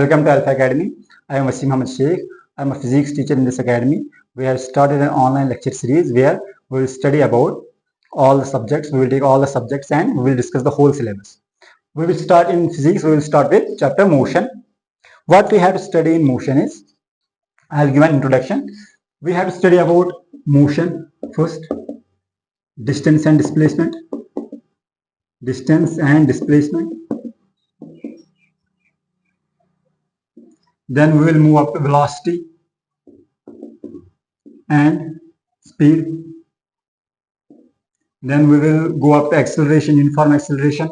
Welcome to Alpha Academy. I am Wasim Ahmed Sheikh. I am a physics teacher in this academy. We have started an online lecture series where we will study about all the subjects. We will take all the subjects and we will discuss the whole syllabus. We will start in physics. We will start with chapter motion. What we have to study in motion is, I will give an introduction. We have to study about motion first, distance and displacement. Distance and displacement. Then we will move up to velocity and speed. Then we will go up to acceleration, uniform acceleration.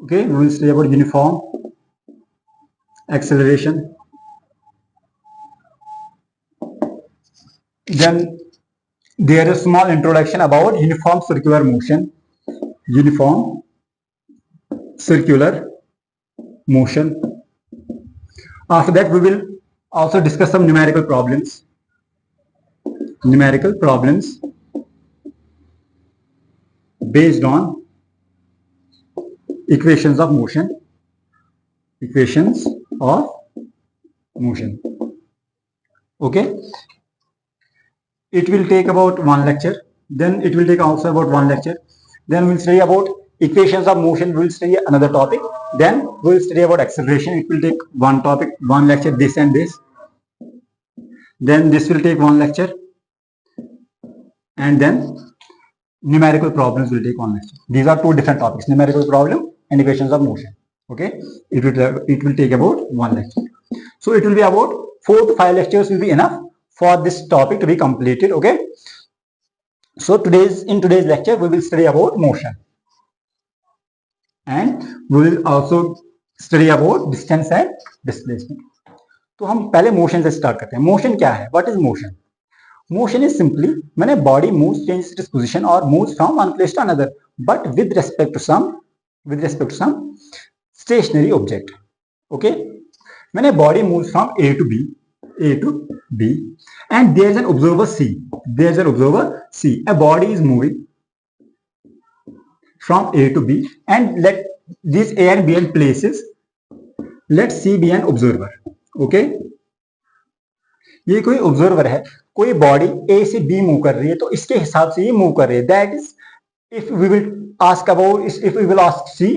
Okay, we will study about uniform acceleration. Then there is a small introduction about uniform circular motion. Uniform circular motion. After that, we will also discuss some numerical problems. Numerical problems based on equations of motion. Equations of motion. Okay. It will take about one lecture. Then it will take also about one lecture. Then we will study about equations of motion. We will study another topic. Then we will study about acceleration. It will take one topic, one lecture, this and this. Then this will take one lecture. And then numerical problems will take one lecture. These are two different topics: numerical problem and equations of motion. Okay, it will take about one lecture. So it will be about 4 to 5 lectures will be enough for this topic to be completed. Okay. So in today's lecture we will study about motion, and we will also study about distance and displacement. तो हम पहले motion से start करते हैं. Motion क्या है? What is motion? Motion is simply when a body moves, changes its position or moves from one place to another, but with respect to some stationary object. Okay, when a body moves from A to B, and there is an observer C. A body is moving from A to B, and let these A and B and places. Let C be an observer. Okay, ये कोई observer है. कोई body ए से B move कर रही है, तो इसके हिसाब से ये मूव कर रही है. That is, if we will ask C,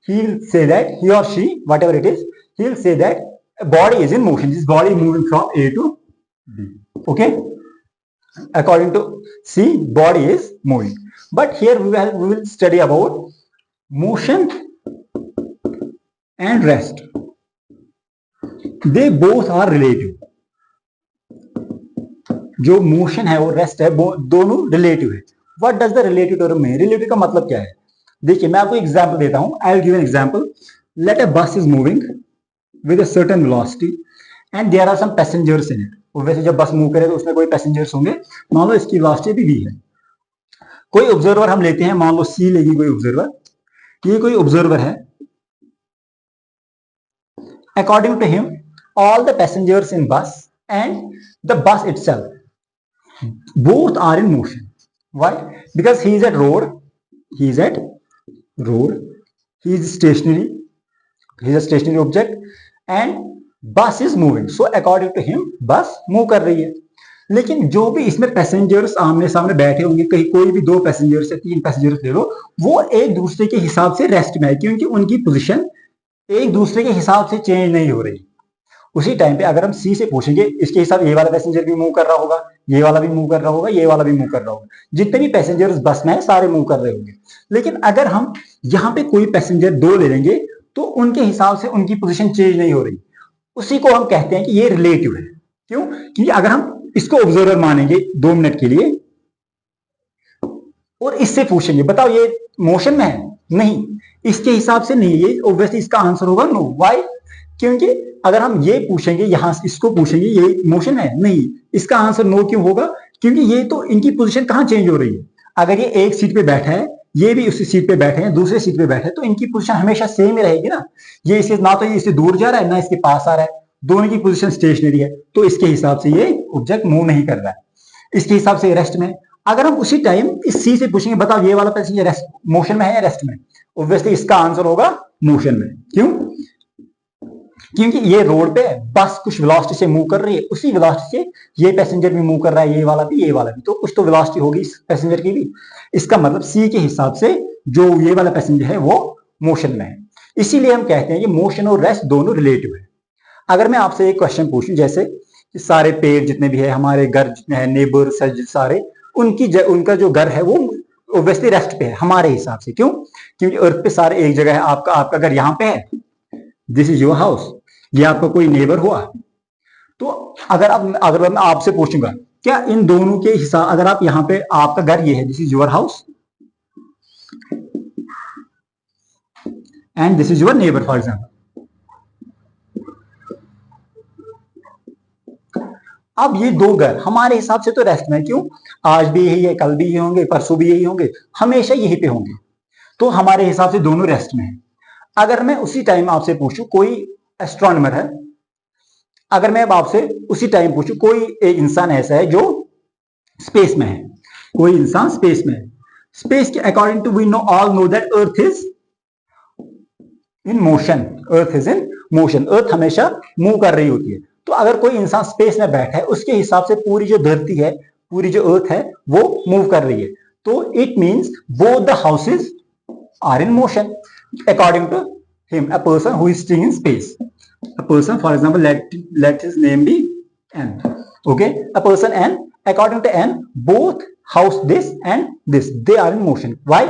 he will say that, he और she, whatever it is, he will say that body is in motion. This body moving from A to B. Okay, according to C, body is moving. But here we will study about motion and rest. They both are relative. जो motion है और rest है वो दोनों relative है. What does the relative term mean? Relative का मतलब क्या है? देखिए, मैं आपको एग्जांपल देता हूं. I will give an example. Let a bus is moving with a certain velocity and there are some passengers in it. वैसे जब बस मूव करे तो उसमें कोई पैसेंजर्स होंगे. मान लो इसकी वेलोसिटी भी v है. कोई ऑब्जर्वर हम लेते हैं, मान लो C लेगी कोई ऑब्जर्वर. ये कोई ऑब्जर्वर है. According to him all the passengers in bus and the bus itself both are in motion. Why? Because he is at road. He is stationary. He is a stationary object and bus is moving. So according to him bus move कर रही है. लेकिन जो भी इसमें passengers आमने सामने बैठे होंगे, कहीं कोई भी 2 पैसेंजर्स या 3 पैसेंजर्स ले लो, वो एक दूसरे के हिसाब से रेस्ट में है, क्योंकि उनकी पोजीशन एक दूसरे के हिसाब से चेंज नहीं हो रही. उसी टाइम पे अगर हम सी से पूछेंगे, इसके हिसाब ये वाला पैसेंजर भी मूव कर रहा होगा, ये वाला भी मूव कर रहा होगा, ये वाला भी मूव कर रहा होगा. जितने भी पैसेंजर्स बस में है सारे मूव कर रहे होंगे. लेकिन अगर हम यहाँ पे कोई पैसेंजर 2 ले लेंगे तो उनके हिसाब से उनकी पोजीशन चेंज नहीं हो रही. उसी को हम कहते हैं कि ये रिलेटिव है. क्यों? क्योंकि अगर हम इसको ऑब्जर्वर मानेंगे 2 मिनट के लिए और इससे पूछेंगे बताओ ये मोशन में है, नहीं, इसके हिसाब से नहीं, ये ऑब्वियसली इसका आंसर होगा नो. व्हाई? क्योंकि अगर हम ये पूछेंगे, यहां इसको पूछेंगे ये मोशन है, नहीं, इसका आंसर नो क्यों होगा? क्योंकि ये तो इनकी पोजीशन कहां चेंज हो रही है. अगर ये एक सीट पे बैठा है, ये भी उसी सीट पे बैठे हैं, दूसरे सीट पे बैठे हैं, तो इनकी पोजीशन हमेशा सेम ही रहेगी ना. ये इससे ना तो ये इससे दूर जा रहा है ना इसके पास आ रहा है, दोनों की पोजीशन स्टेशनरी है, तो इसके हिसाब से ये ऑब्जेक्ट मूव नहीं कर रहा है, इसके हिसाब से रेस्ट में. अगर हम उसी टाइम इस सी से पूछेंगे बताओ ये वाला पैसेंजर रेस्ट मोशन में है या रेस्ट में, ऑब्वियसली इसका आंसर होगा मोशन में. क्यों? क्योंकि ये रोड पे बस कुछ वेलोसिटी से मूव कर रही है, उसी वेलोसिटी से ये पैसेंजर भी मूव कर रहा है, ये वाला भी, ये वाला भी, तो कुछ तो वेलोसिटी होगी इस पैसेंजर की भी। इसका मतलब सी के हिसाब से जो ये वाला पैसेंजर है वो मोशन में है। इसीलिए हम कहते हैं कि मोशन और रेस्ट दोनों रिलेटिव है। अगर मैं आपसे एक क्वेश्चन पूछूं, जैसे कि सारे पेड़ जितने भी है, हमारे घर जितने हैं, नेबर सारे, उनका जो घर है वो ऑब्वियसली रेस्ट पे है हमारे हिसाब से। क्यों? क्योंकि अर्थ पे सारे एक जगह है। आपका घर यहाँ पे है, दिस इज योर हाउस, ये आपका कोई नेबर हुआ। तो अगर मैं आपसे पूछूंगा, क्या इन दोनों के हिसाब, अगर आप यहाँ पे आपका घर ये है, this is your house and this is your neighbour for example, अब ये दो घर हमारे हिसाब से तो रेस्ट में है। क्यों? आज भी यही है, कल भी यही होंगे, परसों भी यही होंगे, हमेशा यही पे होंगे, तो हमारे हिसाब से दोनों रेस्ट में है। अगर मैं उसी टाइम आपसे पूछूं, कोई एस्ट्रोनॉमर है, अगर मैं अब आपसे उसी टाइम पूछूं, कोई एक इंसान ऐसा है जो स्पेस में है, कोई इंसान स्पेस में है, स्पेस के according to we know all know that earth is in motion, earth is in motion, earth हमेशा मूव कर रही होती है। तो अगर कोई इंसान स्पेस में बैठा है, उसके हिसाब से पूरी जो धरती है, पूरी जो अर्थ है वो मूव कर रही है। तो it means both the houses are in motion according to him, a person who is staying in space, a person, for example, let his name be n, okay, a person n, according to n, both house this and this, they are in motion. Why?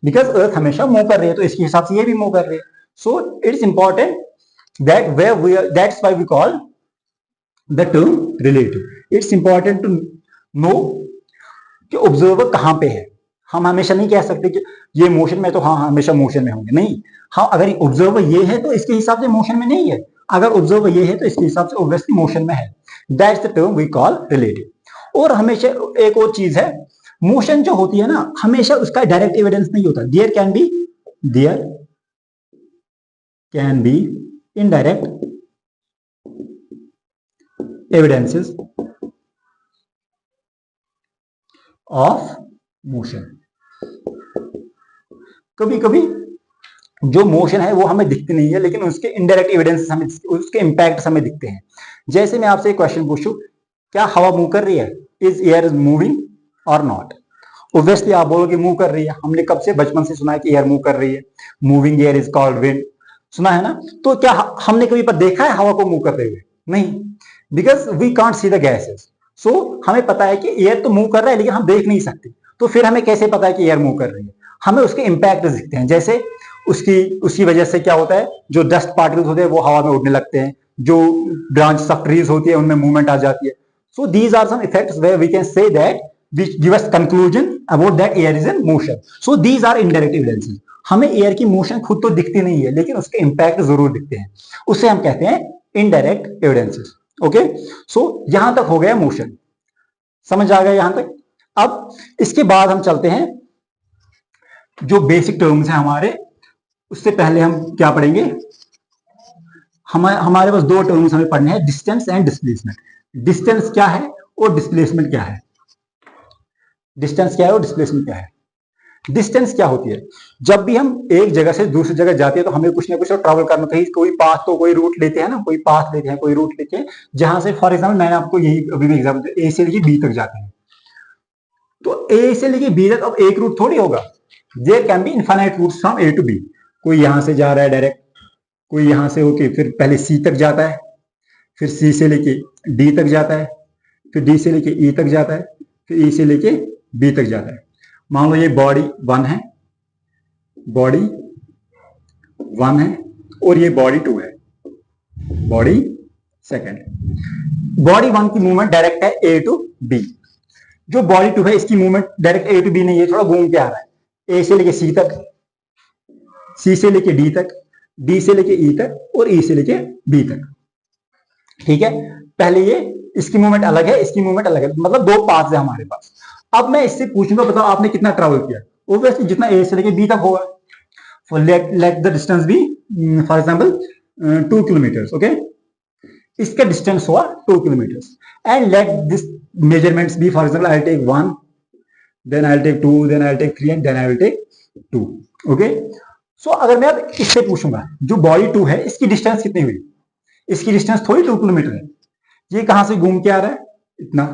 Because earth हमेशा move कर रही है, तो इसके हिसाब से ये भी मूव कर रही है। So it is important that where we are, that's why we call the term relative. It's important to know कि ऑब्जर्वर कहां पे है। हम हमेशा नहीं कह सकते कि ये मोशन में, तो हाँ हमेशा मोशन में होंगे, नहीं। हाँ, अगर ऑब्जर्वर ये है तो इसके हिसाब से मोशन में नहीं है, अगर ऑब्जर्वर ये है तो इसके हिसाब से ऑब्वियसली मोशन में है। That's the term we call relative. और हमेशा एक और चीज है, मोशन जो होती है ना, हमेशा उसका डायरेक्ट एविडेंस नहीं होता। There can be indirect evidences of motion. कभी कभी जो मोशन है वो हमें दिखती नहीं है, लेकिन उसके इनडायरेक्ट एविडेंस हमें, उसके इंपैक्ट हमें दिखते हैं। जैसे मैं आपसे एक क्वेश्चन पूछूं, क्या हवा मूव कर रही है? इज एयर इज मूविंग और नॉट? ऑब्वियसली आप बोलोगे मूव कर रही है। हमने कब से, बचपन से सुना है कि एयर मूव कर रही है, moving air is called wind, सुना है ना। तो क्या हमने कभी पर देखा है हवा को मूव करते हुए? नहीं, because we can't see the gases. So हमें पता है कि एयर तो मूव कर रहा है, लेकिन हम देख नहीं सकते। तो फिर हमें कैसे पता है कि एयर मूव कर रही है? हमें उसके इंपैक्ट दिखते हैं। जैसे उसकी वजह से क्या होता है, जो डस्ट पार्टिकल्स होते हैं वो हवा में उड़ने लगते हैं, जो ब्रांच ऑफ ट्रीज होती है उनमें मूवमेंट आ जाती है। So these are some effects where we can say that which give us conclusion about that air is in motion. So these are indirect evidences. हमें एयर की मोशन खुद तो दिखती नहीं है, लेकिन उसके इंपैक्ट जरूर दिखते हैं, उसे हम कहते हैं इनडायरेक्ट एविडेंसेस। ओके, सो यहां तक हो गया मोशन, समझ आ गया यहां तक। अब इसके बाद हम चलते हैं जो बेसिक टर्म्स हैं हमारे, उससे पहले हम क्या पढ़ेंगे, हमारे पास दो टर्म्स हमें पढ़ने हैं, डिस्टेंस एंड डिस्प्लेसमेंट। डिस्टेंस क्या है और डिस्प्लेसमेंट क्या है? डिस्टेंस क्या है और डिस्प्लेसमेंट क्या है? डिस्टेंस क्या होती है? जब भी हम एक जगह से दूसरी जगह जाते हैं तो हमें कुछ ना कुछ ट्रैवल करना, कहीं कोई पाथ, तो कोई रूट लेते हैं ना, कोई पाथ लेते हैं, कोई रूट लेते हैं, जहां से, फॉर एग्जाम्पल मैंने आपको यही अभी भी एग्जाम्पल, ए से लेके बी तक जाते हैं, तो ए से लेके बी तक अब एक रूट थोड़ी होगा, there can be infinite routes from A to B. कोई यहां से जा रहा है डायरेक्ट, कोई यहां से होके फिर पहले सी तक जाता है, फिर सी से लेके डी तक जाता है, फिर डी से लेके ई तक जाता है, फिर ई से लेके बी तक जाता है। मान लो ये बॉडी 1 है, बॉडी 1 है, और ये बॉडी 2 है, बॉडी 2। बॉडी 1 की मूवमेंट डायरेक्ट है ए टू बी। जो बॉडी 2 है इसकी movement direct A to B नहीं है, थोड़ा घूम के आ रहा है, ए से लेके सी तक, सी से लेके डी तक, डी से लेके ई तक, और ई से लेके बी तक। ठीक है, पहले ये, इसकी मूवमेंट अलग है, इसकी मूवमेंट अलग है, मतलब दो पाथ्स है हमारे पास। अब मैं इससे पूछूंगा, बताओ आपने कितना ट्रैवल किया? ऑब्वियसली जितना ए से लेके बी तक होगा। Let the distance be for example 2 kilometres. Okay, इसका डिस्टेंस हुआ 2 kilometres, and let this measurements be, for example I will take 1, then I will take 2, then I will take 3 and then I will take 2। Okay, so अगर मैं अब इससे पूछूंगा, जो body 2 है इसकी डिस्टेंस कितनी हुई? इसकी डिस्टेंस थोड़ी 2 किलोमीटर है, ये कहां से घूम के आ रहा है इतना।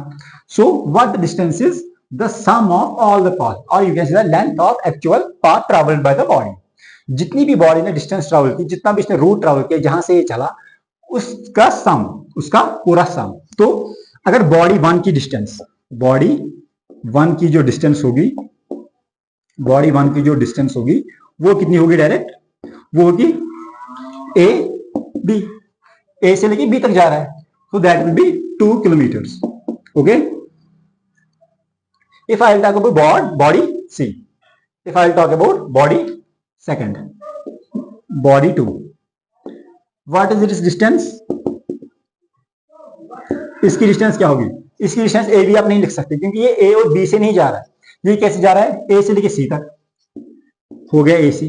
So what the distance is the sum of all the path, और you can see the length of actual path travelled by the body. जितनी भी बॉडी ने डिस्टेंस ट्रैवल की, जितना भी इसने रूट ट्रैवल किया जहां से ये चला, उसका सम, उसका पूरा सम। तो अगर बॉडी वन की डिस्टेंस, बॉडी वन की जो डिस्टेंस होगी, बॉडी वन की जो डिस्टेंस होगी वो कितनी होगी डायरेक्ट, वो होगी ए बी, ए से लेके बी तक जा रहा है, so that will be 2 kilometers. Okay, if I will talk about body C, if I will talk about body second, body 2, what is its distance, इसकी डिस्टेंस क्या होगी, इसकी डिस्टेंस ए बी आप नहीं लिख सकते क्योंकि ये ए और बी से नहीं जा रहा है, ये कैसे जा रहा है, ए से लेके सी तक, हो गया ए सी।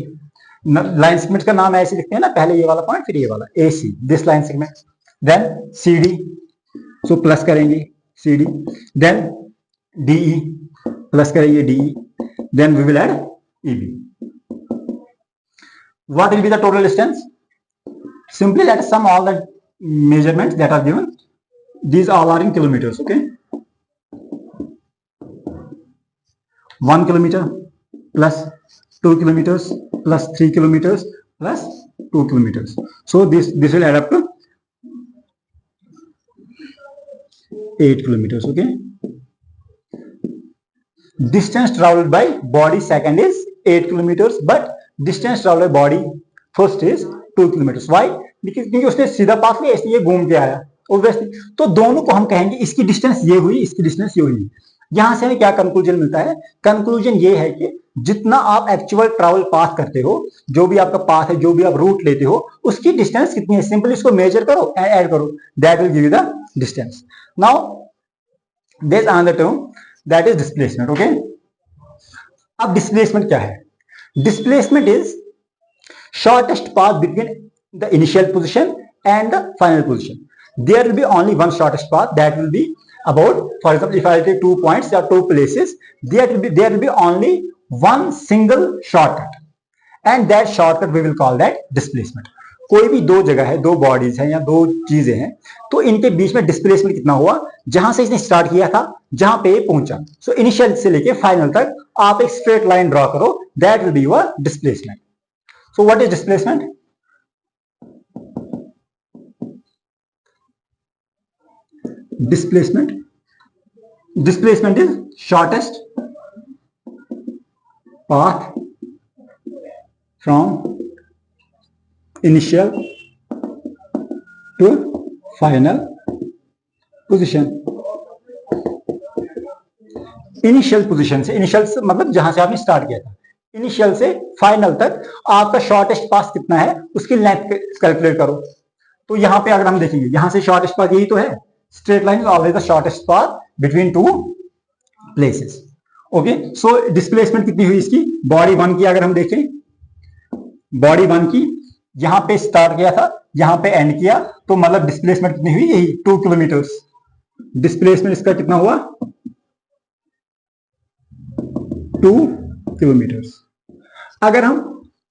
लाइन सेगमेंट का नाम ऐसे लिखते हैं ना, पहले ये वाला पॉइंट फिर ये वाला, A C, this line segment, then C D, so plus करेंगे C D, then D E plus करेंगे D E, then we will add E B. What will be the total distance, simply let sum all the measurements that are given, these all are in kilometers. Okay, 1 kilometer plus 2 kilometers plus 3 kilometers plus 2 kilometers, so this will add up to 8 kilometers. Okay, distance traveled by body second is 8 kilometers, but distance traveled by body first is 2 kilometers. Why? क्योंकि उसने सीधा path लिया इसलिए घूम के आया obviously. तो दोनों को हम कहेंगे इसकी डिस्टेंस ये हुई, इसकी डिस्टेंस ये हुई। यहां से हमें क्या कंक्लूजन मिलता है, कंक्लूजन ये है कि जितना आप एक्चुअल ट्रैवल पाथ करते हो, जो भी आपका पाथ है, जो भी आप रूट लेते हो, उसकी डिस्टेंस कितनी है, सिंपली इसको मेजर करो एंड ऐड करो, that will give you the distance. Now there is another term that is displacement. Okay, अब डिस्प्लेसमेंट क्या है, displacement is shortest path between the initial position and the final position. There will be only one shortest path, that will be about, for example, if I take 2 points or 2 places, there will be only one single shortcut, and that shortcut we will call that displacement. कोई भी दो जगह है, दो bodies हैं या दो चीजें हैं, तो इनके बीच में डिस्प्लेसमेंट कितना हुआ, जहां से इसने स्टार्ट किया था जहां पे पहुंचा, सो इनिशियल से लेके फाइनल तक आप एक स्ट्रेट लाइन ड्रॉ करो, that will be your displacement. So what is displacement, displacement is shortest path from initial to final position। Initial position से, इनिशियल से मतलब जहां से आपने स्टार्ट किया था, इनिशियल से फाइनल तक आपका शॉर्टेस्ट पाथ कितना है उसकी लेंथ कैलकुलेट करो। तो यहां पे अगर हम देखेंगे, यहां से शॉर्टेस्ट पाथ यही तो है, straight line is always the shortest path between two places. Okay, so displacement कितनी हुई इसकी, बॉडी वन की अगर हम देखें, बॉडी वन की यहां पे स्टार्ट किया था, यहां पे एंड किया, तो मतलब डिस्प्लेसमेंट कितनी हुई, यही 2 किलोमीटर्स। डिस्प्लेसमेंट इसका कितना हुआ, 2 किलोमीटर्स। अगर हम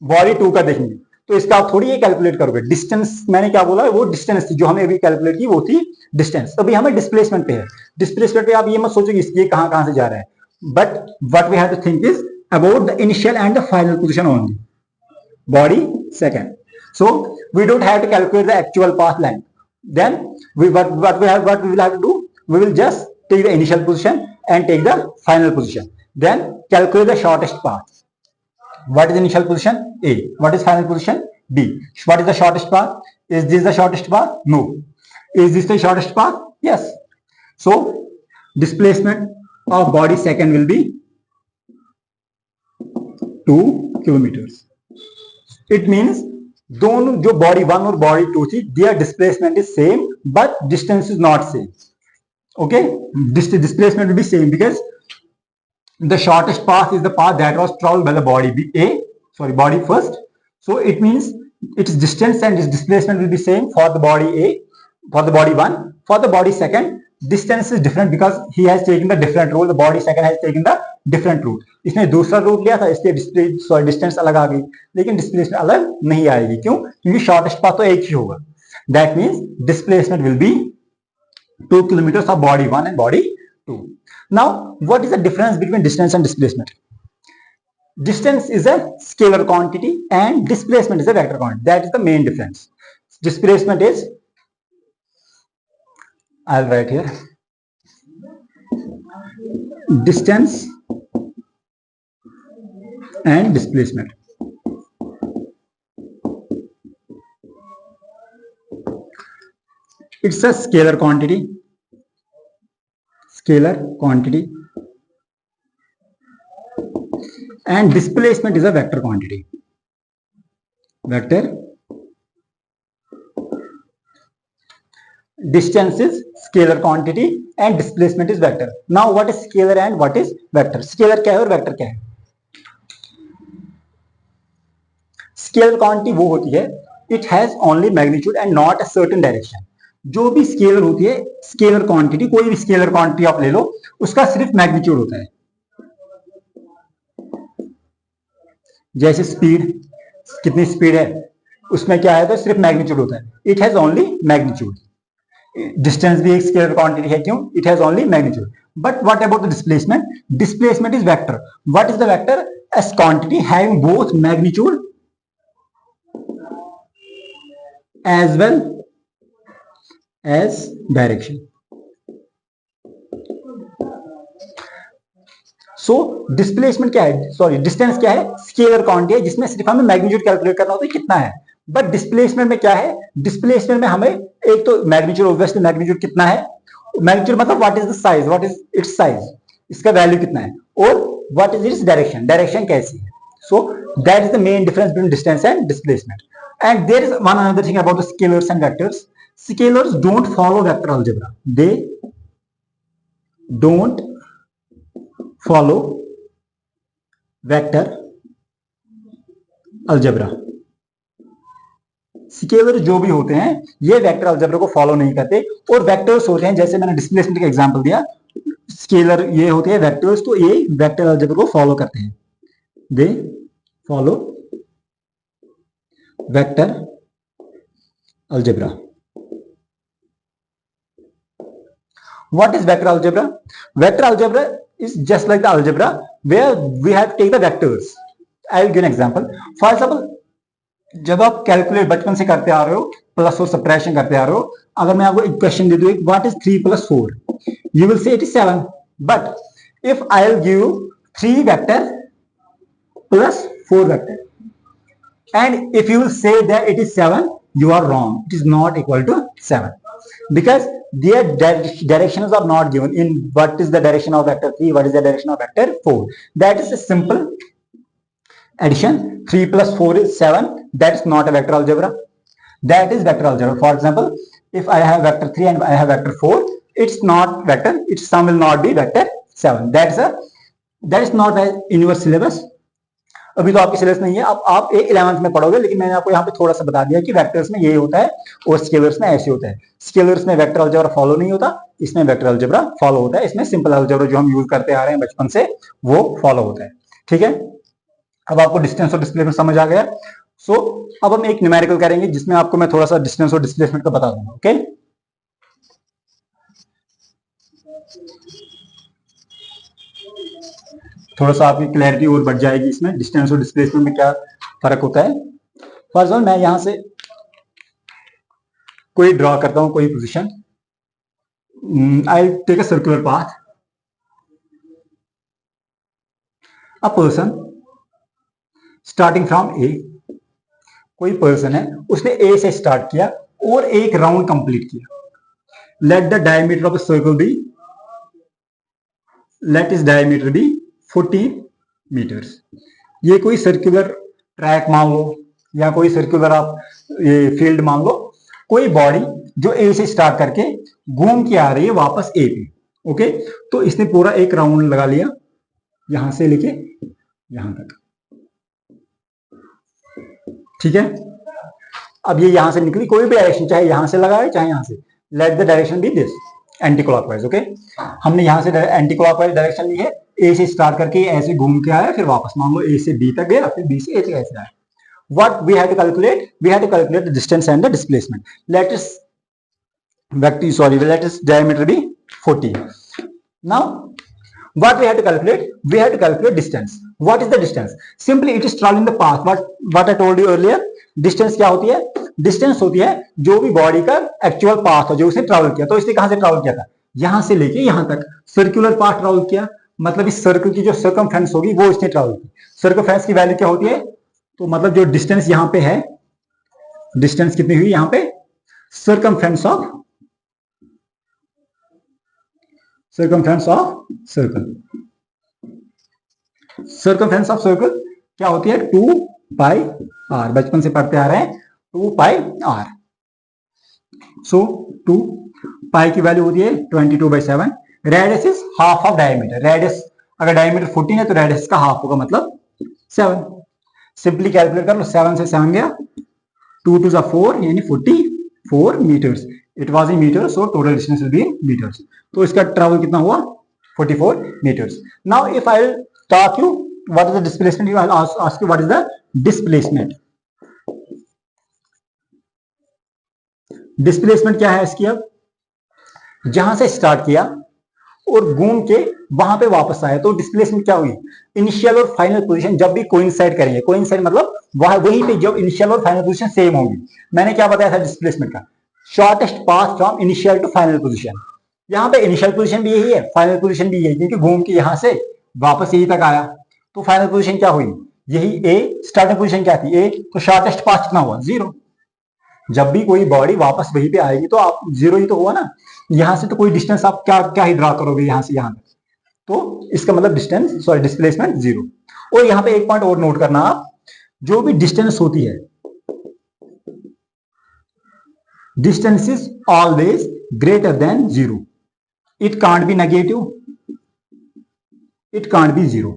बॉडी 2 का देखेंगे तो इसका आप थोड़ी ये कैलकुलेट करोगे, डिस्टेंस मैंने क्या बोला, वो डिस्टेंस थी जो हमें अभी कैलकुलेट की, वो थी डिस्टेंस। अभी हमें डिस्प्लेसमेंट पे है, डिस्प्लेसमेंट पे आप ये मत सोचो कि ये कहां से जा रहा है, but what we have to think is about the initial and the final position only, body second. So we don't have to calculate the actual path length, then what we will have to do, we will just take the initial position and take the final position, then calculate the shortest path. What is initial position? A. What is final position? B. What is the shortest path? Is this the shortest path? No. Is this the shortest path? Yes. So displacement of body second will be 2 kilometers. It means दोनों जो body 1 और body 2 थी, their displacement is same but distance is not same. Okay, this displacement will be same because the shortest path is the path that was traveled by the body first. So it means its distance and its displacement will be same for the body A, for the body 1. For the body second, distance is different because he has taken the different route, the body second has taken the different route. इसने दूसरा root लिया था, इसलिए distance अलग आ गई, लेकिन displacement अलग नहीं आएगी। क्यों? क्योंकि शॉर्टेस्ट पाथ तो एक ही होगा। That means displacement will be 2 kilometers of body 1 and body 2. Now what is the difference between distance and displacement? Distance is a scalar quantity and displacement is a vector quantity. That is the main difference. Displacement is, I'll write here, distance and displacement. It's a scalar quantity, and displacement is a vector quantity. Distance is scalar quantity and displacement is vector. Now what is scalar and what is vector? Scalar क्या है और vector क्या है? Scalar quantity वो होती है, it has only magnitude and not a certain direction. जो भी स्केलर होती है, स्केलर क्वांटिटी, कोई भी स्केलर क्वांटिटी आप ले लो, उसका सिर्फ मैग्नीट्यूड होता है. जैसे स्पीड, कितनी स्पीड है, उसमें क्या है, तो सिर्फ मैग्नीट्यूड होता है. It has only magnitude. Distance भी एक स्केलर क्वांटिटी है, क्यों? It has only magnitude. But what about the displacement? Displacement is vector. What is the vector? a quantity having both magnitude as well as direction. So displacement क्या है, sorry distance क्या है? Scalar quantity है जिसमें सिर्फ हमें magnitude calculate करना होता है कितना है. बट डिस्प्लेसमेंट में क्या है? डिस्प्लेसमेंट में हमें एक तो मैग्नीट्यूड, ऑब्वियसली मैग्नीट्यूड कितना है, मैग्नीट्यूड मतलब what is the size, what is its size, इसका वैल्यू कितना है, और what is its direction, direction कैसी है. So that is the main difference between distance and displacement. And there is one another thing about the scalars and vectors. Scalars don't follow vector algebra. They don't follow vector algebra. Scalar जो भी होते हैं ये vector algebra को follow नहीं करते, और vectors होते हैं, जैसे मैंने डिस्प्लेसमेंट का एग्जांपल दिया, स्केलर ये होते हैं वेक्टर्स, तो ये वेक्टर अलजेब्रा को फॉलो करते हैं. They follow vector algebra. What is vector algebra? Vector algebra is just like the algebra where we have to take the vectors. I will give an example. For example, जब आप calculate बचपन से करते आ रहे हो, plus और subtraction करते आ रहे हो, अगर मैं आपको एक क्वेश्चन दे दूं, what is 3 + 4, you will say it is 7. But if I will give 3 vector plus 4 vector, and if you will say that it is 7, you are wrong. It is not equal to 7 because their directions are not given. In what is the direction of vector 3, what is the direction of vector 4. That is a simple addition. 3 + 4 is 7. That is not a vector algebra. That is vector algebra. For example, if I have vector 3 and I have vector 4, it's not vector, its sum will not be vector 7. That is not in your syllabus. अभी तो आपकी syllabus नहीं है, अब आप 11th में पढ़ोगे, लेकिन मैंने आपको यहाँ पे थोड़ा सा बता दिया कि वेक्टर्स में ये होता है और स्केलर्स में ऐसे होता है. स्केलर्स में वेक्टर अलजेब्रा फॉलो नहीं होता, इसमें वेक्टर अलजेब्रा फॉलो होता है. इसमें सिंपल अलजेब्रा जो हम यूज करते आ रहे हैं बचपन से वो फॉलो होता है. ठीक है, अब आपको डिस्टेंस और डिस्प्लेसमेंट समझ आ गया. सो अब हम एक न्यूमेरिकल करेंगे जिसमें आपको मैं थोड़ा सा डिस्टेंस और डिस्प्लेसमेंट का बता दूंगा. ओके, थोड़ा सा आपकी क्लैरिटी और बढ़ जाएगी इसमें डिस्टेंस और डिस्प्लेसमेंट में क्या फर्क होता है. फॉर एग्जाम्पल मैं यहां से कोई ड्रॉ करता हूं, कोई position. I take a circular path. A person starting from A. कोई पर्सन है, उसने ए से स्टार्ट किया और एक राउंड कंप्लीट किया. Let the diameter of the circle be, let is diameter be 14 meters. ये कोई सर्कुलर ट्रैक मान लो या कोई सर्कुलर आप ये फील्ड मान लो, कोई बॉडी जो ए से स्टार्ट करके घूम के आ रही है वापस ए पे. ओके, तो इसने पूरा एक राउंड लगा लिया यहां से लेके यहां तक. ठीक है, अब ये यहां से निकली, कोई भी डायरेक्शन, चाहे यहां से लगाए चाहे यहां से. Let the direction be this, anti clockwise. Okay, हमने यहां से एंटी क्लॉकवाइज डायरेक्शन ली है, ए से स्टार्ट करके ऐसे घूम के आया, फिर वापस मान लो ए से बी तक गया, फिर बी से ए तक ऐसे आया. what we have to calculate? We have to calculate the distance and the displacement. Let its diameter be 40. Now what we have to calculate? We have to calculate distance. What is the distance? Simply it is traveling the path. What I told you earlier. Distance क्या होती है? Distance होती है जो भी body का actual path हो जो उसने ट्रैवल किया. तो इसने कहां से ट्रैवल किया था? यहां से लेके यहां तक सर्कुलर पाथ ट्रैवल किया. मतलब इस सर्कल की जो सर्कमफ्रेंस होगी वो इसने ट्रैवल की. सर्कमफ्रेंस की वैल्यू क्या होती है? तो मतलब जो डिस्टेंस यहां पे है, डिस्टेंस कितनी हुई यहां पे? Circumference of circle. Circumference of circle क्या होती है? 2 पाई आर. बचपन से पढ़ते आ रहे हैं 2 पाई आर. सो 2 पाई की वैल्यू होती है 22/7. Radius is half of diameter. Radius अगर डायमीटर 14 है तो रेडियस का हाफ होगा मतलब 7. सिंपली कैलकुलेट कर लो. 7 से 7 गया, 2 2 4 यानी 44 meters. It was in meters, so total distance will be in meters. तो इसका ट्रैवल कितना हुआ? 44 meters. Now if I will talk you what is the displacement, you I ask you what is the displacement. Displacement क्या है इसकी? अब जहां से स्टार्ट किया और घूम के वहां पे वापस आया तो डिस्प्लेसमेंट क्या हुई? इनिशियल और फाइनल पोजीशन जब भी कोइंसाइड करेंगे, कोइंसाइड मतलब वहीं पे जब इनिशियल और फाइनल पोजीशन सेम होगी. मैंने क्या बताया था डिस्प्लेसमेंट का? Shortest path from initial to final position. यहां पे इनिशियल पोजीशन भी यही है, फाइनल पोजीशन भी यही, क्योंकि घूम के यहां से वापस यही तक आया. तो फाइनल पोजीशन क्या हुई? यही ए. स्टार्टिंग पोजीशन क्या थी? ए. तो शॉर्टेस्ट पाथ कितना हुआ? 0. जब भी कोई बॉडी वापस वहीं पे आएगी तो आप 0 ही तो हुआ ना. यहां से तो कोई डिस्टेंस आप क्या ही ड्रा करोगे यहां से यहां तक. तो इसका मतलब डिस्प्लेसमेंट 0. और यहां पे एक पॉइंट और नोट करना आप, जो भी डिस्टेंस होती है, distance is always greater than 0. It can't be negative, it can't be 0.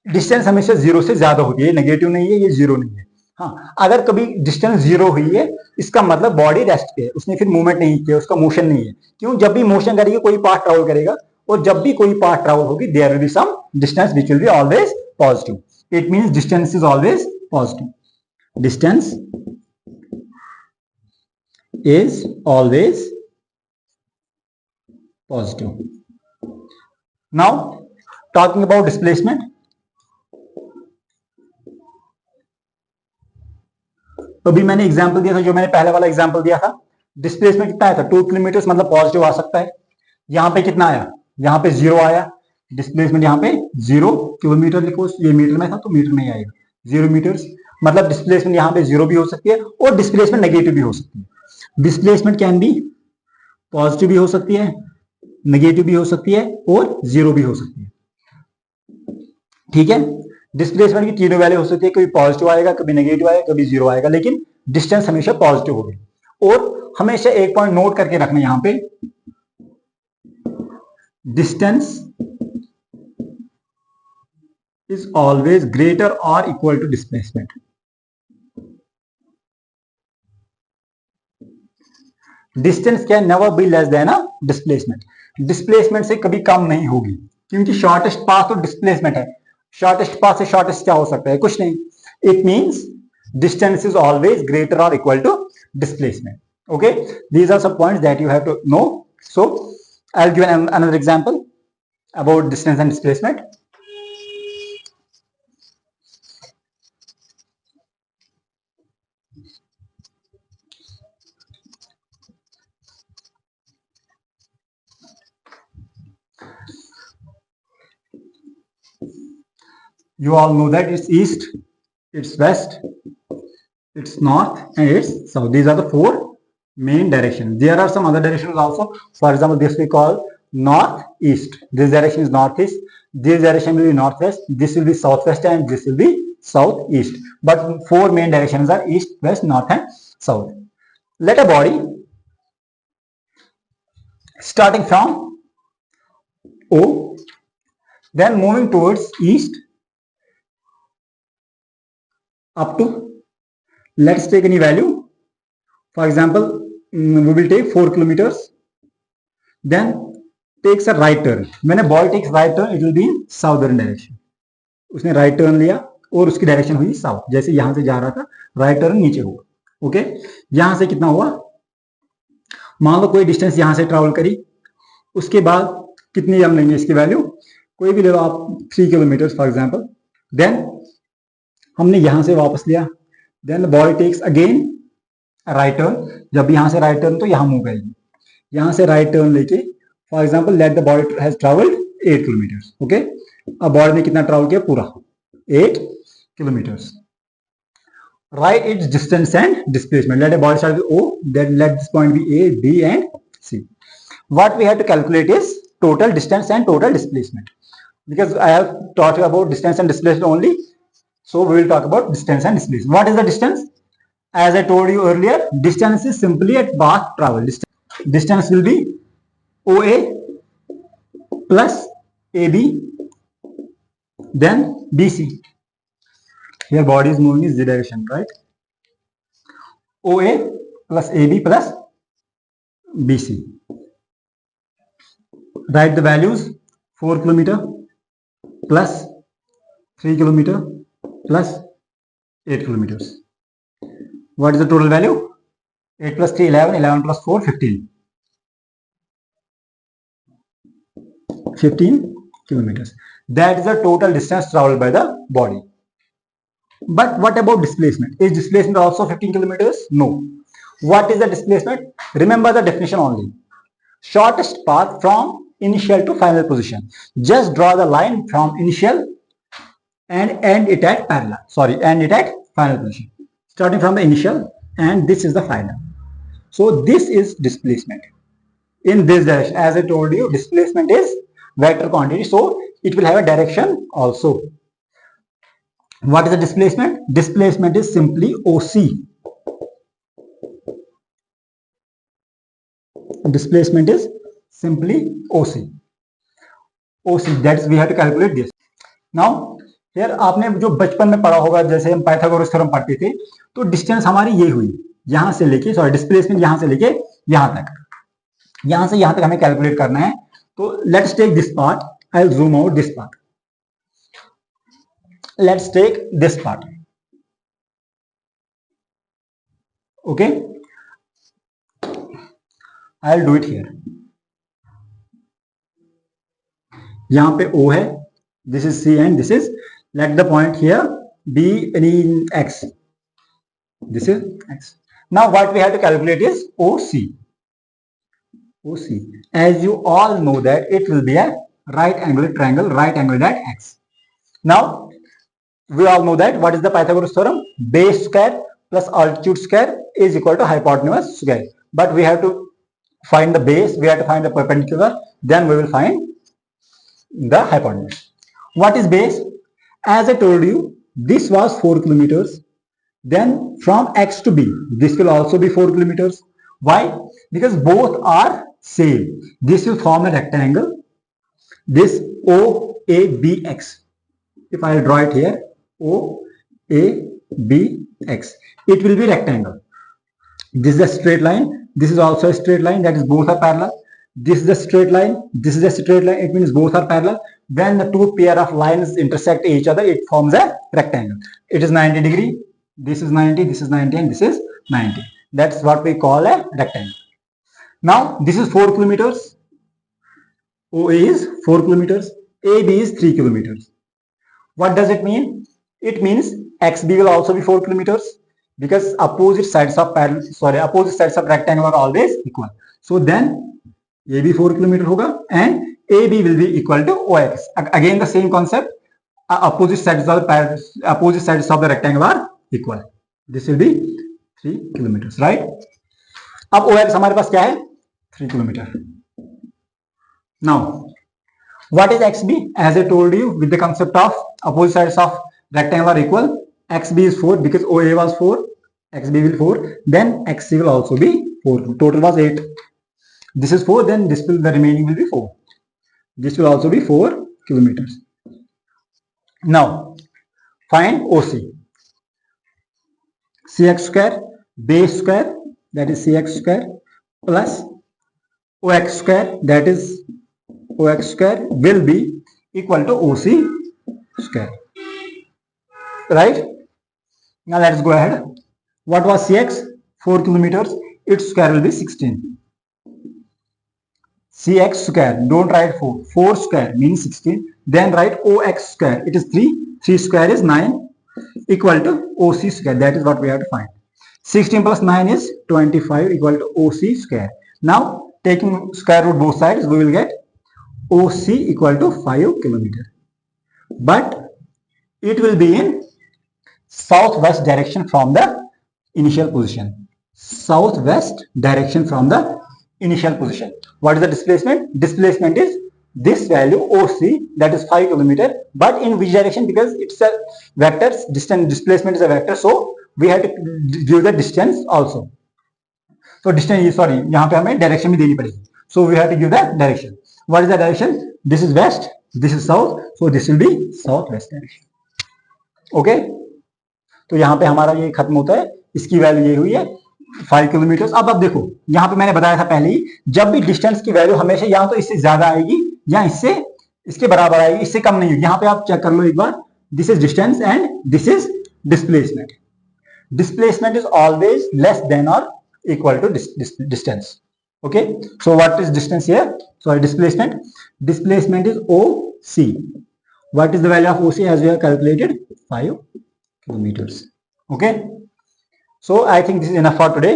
Distance हमेशा 0 से ज्यादा होती है. नेगेटिव नहीं है, ये 0 नहीं है. हाँ, अगर कभी डिस्टेंस 0 हुई है इसका मतलब बॉडी रेस्ट पे है, उसने फिर मूवमेंट नहीं किया, उसका मोशन नहीं है. क्यों? जब भी मोशन करेगी कोई पार्ट ट्रैवल करेगा, और जब भी कोई पार्ट ट्रैवल होगी there will be some distance which will be always positive. It means distance is always positive. Distance is always positive. Now talking about displacement. अभी मैंने एग्जांपल दिया था, जो मैंने पहले वाला एग्जांपल दिया था, डिस्प्लेसमेंट कितना आया था? 2 किलोमीटर, मतलब पॉजिटिव आ सकता है. यहां पे कितना आया? यहां पे 0 आया. डिस्प्लेसमेंट यहां पे 0 किलोमीटर लिखो, ये मीटर में था तो मीटर में ही आएगा. 0 मीटर्स मतलब डिस्प्लेसमेंट यहां पे 0 भी हो सकती है और डिस्प्लेसमेंट नेगेटिव भी हो सकती है. डिस्प्लेसमेंट कैन बी पॉजिटिव भी हो सकती है, नेगेटिव भी हो सकती है और 0 भी हो सकती है. ठीक है. डिस्प्लेसमेंट की तीनों वैल्यू हो सकती है, कभी पॉजिटिव आएगा, कभी नेगेटिव आएगा, कभी 0 आएगा, लेकिन डिस्टेंस हमेशा पॉजिटिव होगी. और हमेशा एक पॉइंट नोट करके रखना यहां पे, डिस्टेंस इज ऑलवेज ग्रेटर और equal to displacement. Distance can never be less than a displacement. Displacement से कभी कम नहीं होगी, क्योंकि शॉर्टेस्ट पाथ तो डिस्प्लेसमेंट है. शॉर्टेस्ट पाथ से शॉर्टेस्ट क्या हो सकता है? कुछ नहीं. It means distance is always greater और equal to displacement. Okay, these are some points that you have to know. So I will give another example about distance and displacement. You all know that it's east, it's west, it's north, and it's south. These are the 4 main directions. There are some other directions also. For example, this we call northeast. This direction is northeast. This direction will be northwest. This will be southwest, and this will be southeast. But 4 main directions are east, west, north, and south. Let a body starting from O, then moving towards east up to, let's take any value. For example, we will take 4 kilometers, then takes a right turn. When a ball takes right turn, it will be in southern direction. उसने right turn लिया और उसकी direction हुई south. जैसे यहां से जा रहा था, राइट टर्न नीचे हुआ। ओके, यहां से कितना हुआ, मान लो कोई डिस्टेंस यहां से ट्रेवल करी, उसके बाद कितनी हम लेंगे इसकी वैल्यू, कोई भी ले लो आप 3 किलोमीटर फॉर एग्जाम्पल। देन हमने यहां से वापस लिया, then body takes again right turn. जब यहां से राइट टर्न तो यहां मूव करेगी, यहां से राइट टर्न लेके for example let the body has travelled 8 kilometre. Okay, अब बॉडी ने कितना ट्रेवल किया, पूरा 8 kilometre. Write its distance and displacement. Let a body start with O, then let this point be A, B and C. What we have to calculate is total distance and total displacement. Because I have taught you about distance and displacement only, so we will talk about distance and displacement. What is the distance? As I told you earlier, distance is simply a path travel. Distance will be OA plus AB, then BC. Here body is moving in Z direction, right? OA plus AB plus BC. Write the values: 4 kilometer plus 3 kilometer plus 8 kilometers. What is the total value? 8 plus 3, 11, 11 plus 4, 15. 15 kilometers. That is the total distance traveled by the body. But what about displacement? Is displacement also 15 kilometers? No. What is the displacement? Remember the definition only. Shortest path from initial to final position. Just draw the line from initial and end it at parallel. End it at final position. Starting from the initial, and this is the final. So this is displacement in this direction. As I told you, displacement is vector quantity, so it will have a direction also. What is the displacement? Displacement is simply OC. Displacement is simply OC. OC, that is we have to calculate this. Now here आपने जो बचपन में पढ़ा होगा, जैसे हम Pythagoras theorem पढ़ते थे, तो डिस्टेंस हमारी ये हुई, यहां से लेके डिस्प्लेसमेंट यहां से लेके यहां तक, यहां से यहां तक हमें कैलकुलेट करना है। तो let's take this part, I will zoom out this part. Let's take this part. Okay, I'll do it here. यहां पे O है, this is C and this is, let the point here be any X. This is X. Now what we have to calculate is OC. OC. As you all know that it will be a right angle triangle, right angle at X. Now we all know that what is the Pythagoras theorem? Base square plus altitude square is equal to hypotenuse square. But we have to find the base, we have to find the perpendicular, then we will find the hypotenuse. What is base? As I told you, this was 4 kilometers. Then from X to B, this will also be 4 kilometers. Why? Because both are same. This will form a rectangle. This OABX. If I draw it here, OABX, it will be rectangle. This is a straight line. This is also a straight line. That is, both are parallel. This is a straight line. This is a straight line. It means both are parallel. When the two pair of lines intersect each other, it forms a rectangle. It is 90 degree. This is 90. This is 90, and this is 90. That's what we call a rectangle. Now this is 4 kilometers. OA is 4 kilometers. AB is 3 kilometers. What does it mean? It means XB will also be 4 kilometers, because opposite sides of rectangle are always equal. So then AB 4 kilometer hoga and AB will be equal to OX. Again the same concept. Opposite sides of the rectangle are equal. This will be 3 kilometers, right? अब OX हमारे पास क्या है? 3 kilometer. Now what is XB? As I told you, with the concept of opposite sides of rectangle are equal, XB is 4 because OA was 4, XB will 4, then XC will also be 4. Total was 8. This is 4, then the remaining will be 4. This will also be 4 kilometers. Now find OC. CX square, base square, that is CX square, plus OX square, that is OX square, will be equal to OC square. right? Now let's go ahead. What was cx? 4 kilometers. Its square will be 16. Cx square, don't write 4. 4 square means 16. Then write ox square. It is 3. 3 square is 9 equal to oc square. That is what we have to find. 16 plus 9 is 25 equal to oc square. Now taking square root both sides, we will get oc equal to 5 kilometer. But it will be in southwest direction from the initial position. Southwest direction from the initial position. What is the displacement? Displacement is this value OC, that is 5 kilometer, but in which direction? Because it's a vector, distance displacement is a vector, so we have to give the distance also. So distance, sorry, यहाँ पे हमें direction भी देनी पड़ेगी. So we have to give the direction. What is the direction? This is west, this is south, so this will be southwest direction. Okay? तो यहाँ पे हमारा ये खत्म होता है. इसकी वैल्यू ये हुई है 5 किलोमीटर. अब देखो, यहाँ पे मैंने बताया था पहले ही, जब भी डिस्टेंस की वैल्यू हमेशा या तो इससे ज्यादा आएगी या इसके बराबर आएगी, इससे कम नहीं होगी. यहाँ पे आप चेक कर लो एक बार. This is distance and this is displacement. Displacement is always less than or equal to distance. Okay, so what is distance here? Sorry, displacement is OC. What is the value of OC as we have calculated? 5 kilometers. Okay, so I think this is enough for today.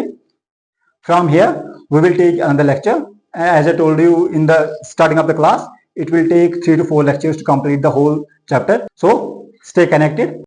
From here we will take another lecture. As I told you in the starting of the class, it will take 3 to 4 lectures to complete the whole chapter. So stay connected.